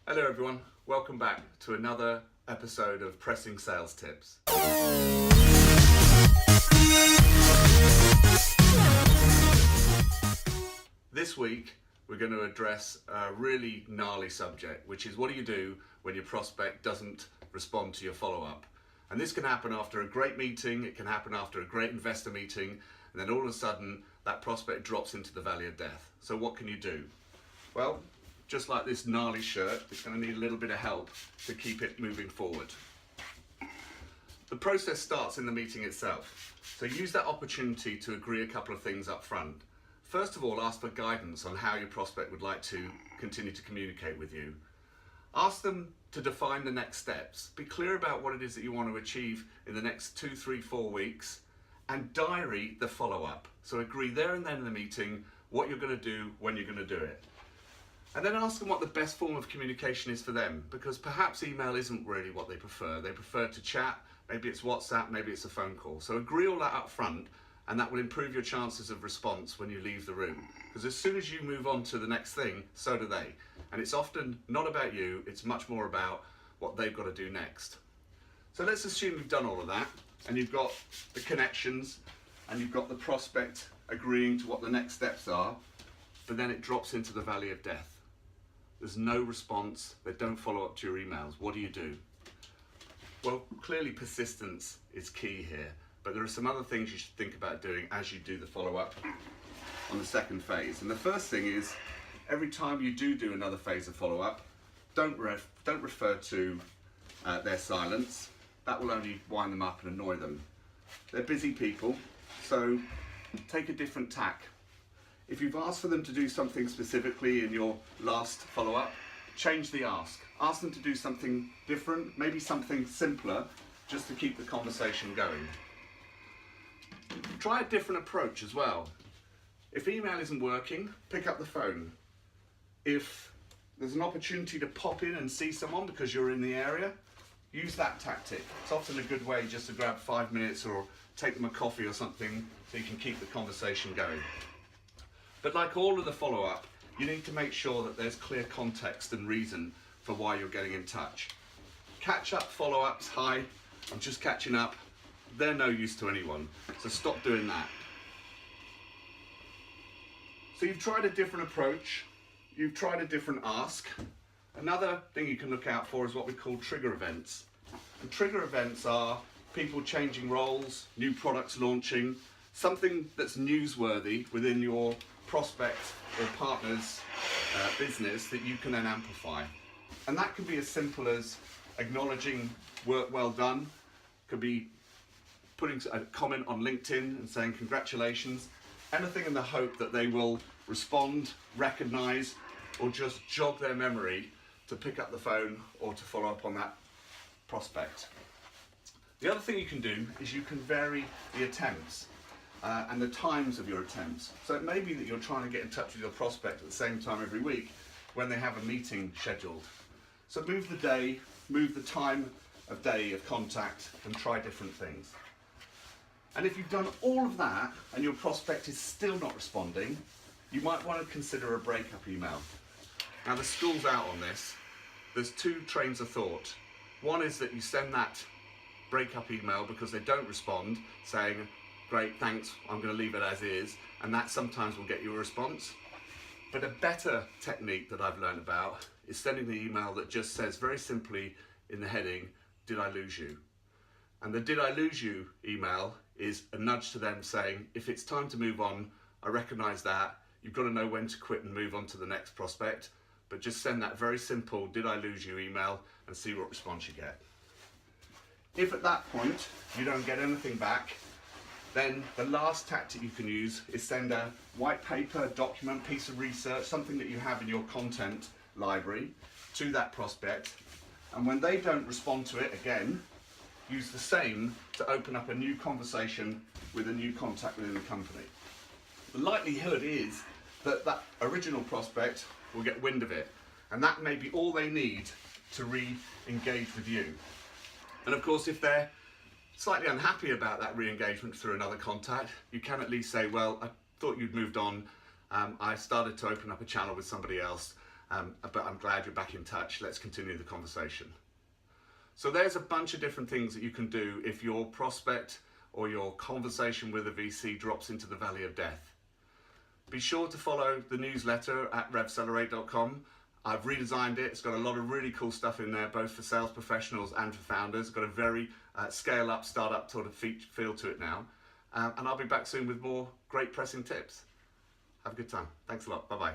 Hello everyone, welcome back to another episode of Pressing Sales Tips. This week we're going to address a really gnarly subject, which is what do you do when your prospect doesn't respond to your follow-up? And this can happen after a great meeting, it can happen after a great investor meeting, and then all of a sudden that prospect drops into the valley of death. So what can you do? Well, just like this gnarly shirt, it's going to need a little bit of help to keep it moving forward. The process starts in the meeting itself. So use that opportunity to agree a couple of things up front. First of all, ask for guidance on how your prospect would like to continue to communicate with you. Ask them to define the next steps. Be clear about what it is that you want to achieve in the next 2, 3, 4 weeks, and diary the follow-up. So agree there and then in the meeting what you're going to do, when you're going to do it. And then ask them what the best form of communication is for them, because perhaps email isn't really what they prefer. They prefer to chat, maybe it's WhatsApp, maybe it's a phone call. So agree all that up front, and that will improve your chances of response when you leave the room. Because as soon as you move on to the next thing, so do they. And it's often not about you, it's much more about what they've got to do next. So let's assume you've done all of that, and you've got the connections, and you've got the prospect agreeing to what the next steps are, but then it drops into the valley of death. There's no response, they don't follow up to your emails. What do you do? Well, clearly persistence is key here, but there are some other things you should think about doing as you do the follow-up on the second phase. And the first thing is, every time you do another phase of follow-up, don't refer to their silence. That will only wind them up and annoy them. They're busy people, so take a different tack. If you've asked for them to do something specifically in your last follow-up, change the ask. Ask them to do something different, maybe something simpler, just to keep the conversation going. Try a different approach as well. If email isn't working, pick up the phone. If there's an opportunity to pop in and see someone because you're in the area, use that tactic. It's often a good way just to grab 5 minutes or take them a coffee or something so you can keep the conversation going. But like all of the follow-up, you need to make sure that there's clear context and reason for why you're getting in touch. Catch-up follow-ups, hi, I'm just catching up, they're no use to anyone, so stop doing that. So you've tried a different approach, you've tried a different ask. Another thing you can look out for is what we call trigger events. And trigger events are people changing roles, new products launching, something that's newsworthy within your prospect or partner's business that you can then amplify. And that can be as simple as acknowledging work well done, could be putting a comment on LinkedIn and saying congratulations, anything in the hope that they will respond, recognize, or just jog their memory to pick up the phone or to follow up on that prospect. The other thing you can do is you can vary the attempts and the times of your attempts. So it may be that you're trying to get in touch with your prospect at the same time every week when they have a meeting scheduled. So move the day, move the time of day of contact, and try different things. And if you've done all of that and your prospect is still not responding, you might want to consider a breakup email. Now the school's out on this. There's 2 trains of thought. One is that you send that breakup email because they don't respond, saying, great, thanks, I'm going to leave it as is, and that sometimes will get you a response. But a better technique that I've learned about is sending the email that just says very simply in the heading, did I lose you? And the did I lose you email is a nudge to them saying, if it's time to move on, I recognise that, you've got to know when to quit and move on to the next prospect, but just send that very simple did I lose you email and see what response you get. If at that point you don't get anything back, then the last tactic you can use is send a white paper, document, piece of research, something that you have in your content library to that prospect. And when they don't respond to it again, use the same to open up a new conversation with a new contact within the company. The likelihood is that that original prospect will get wind of it, and that may be all they need to re-engage with you. And of course, if they're slightly unhappy about that re-engagement through another contact, you can at least say, well, I thought you'd moved on, I started to open up a channel with somebody else, but I'm glad you're back in touch. Let's continue the conversation. So there's a bunch of different things that you can do if your prospect or your conversation with a VC drops into the valley of death. Be sure to follow the newsletter at revcellerate.com. I've redesigned it. It's got a lot of really cool stuff in there, both for sales professionals and for founders. It's got a very scale-up, startup sort of feel to it now. And I'll be back soon with more great pressing tips. Have a good time. Thanks a lot. Bye-bye.